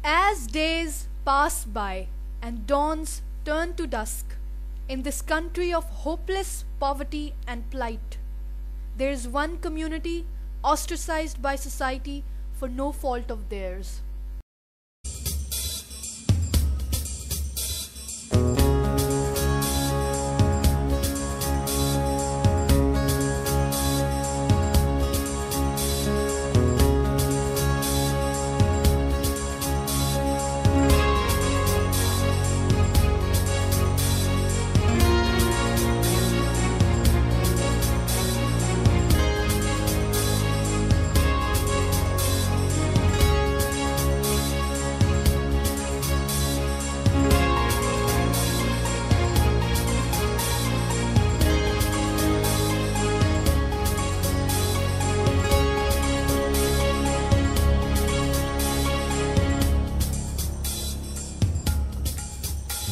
As days pass by and dawns turn to dusk, in this country of hopeless poverty and plight, there is one community ostracized by society for no fault of theirs.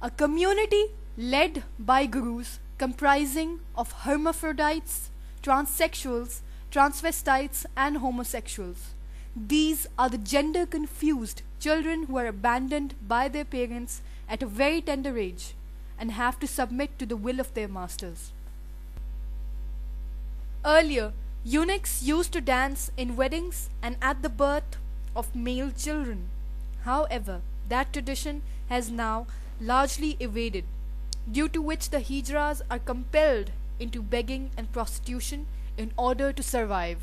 A community led by gurus comprising of hermaphrodites, transsexuals, transvestites and homosexuals. These are the gender confused children who are abandoned by their parents at a very tender age and have to submit to the will of their masters. Earlier, eunuchs used to dance in weddings and at the birth of male children. However, that tradition has now largely evaded, due to which the hijras are compelled into begging and prostitution in order to survive.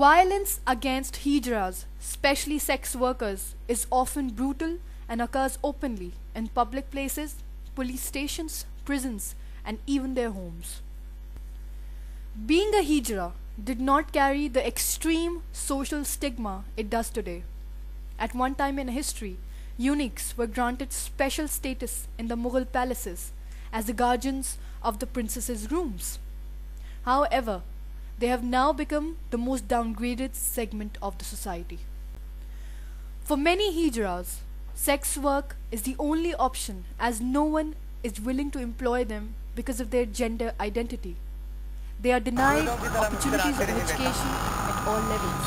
Violence against hijras, especially sex workers, is often brutal and occurs openly in public places, police stations, prisons, and even their homes. Being a hijra did not carry the extreme social stigma it does today. At one time in history, eunuchs were granted special status in the Mughal palaces as the guardians of the princesses' rooms. However, they have now become the most downgraded segment of the society. For many hijras, sex work is the only option as no one is willing to employ them because of their gender identity. They are denied opportunities of education at all levels.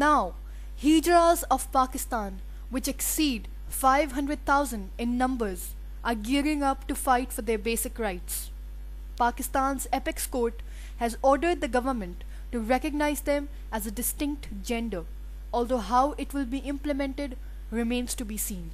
Now, hijras of Pakistan, which exceed 500,000 in numbers, are gearing up to fight for their basic rights. Pakistan's apex court has ordered the government to recognize them as a distinct gender, although how it will be implemented remains to be seen.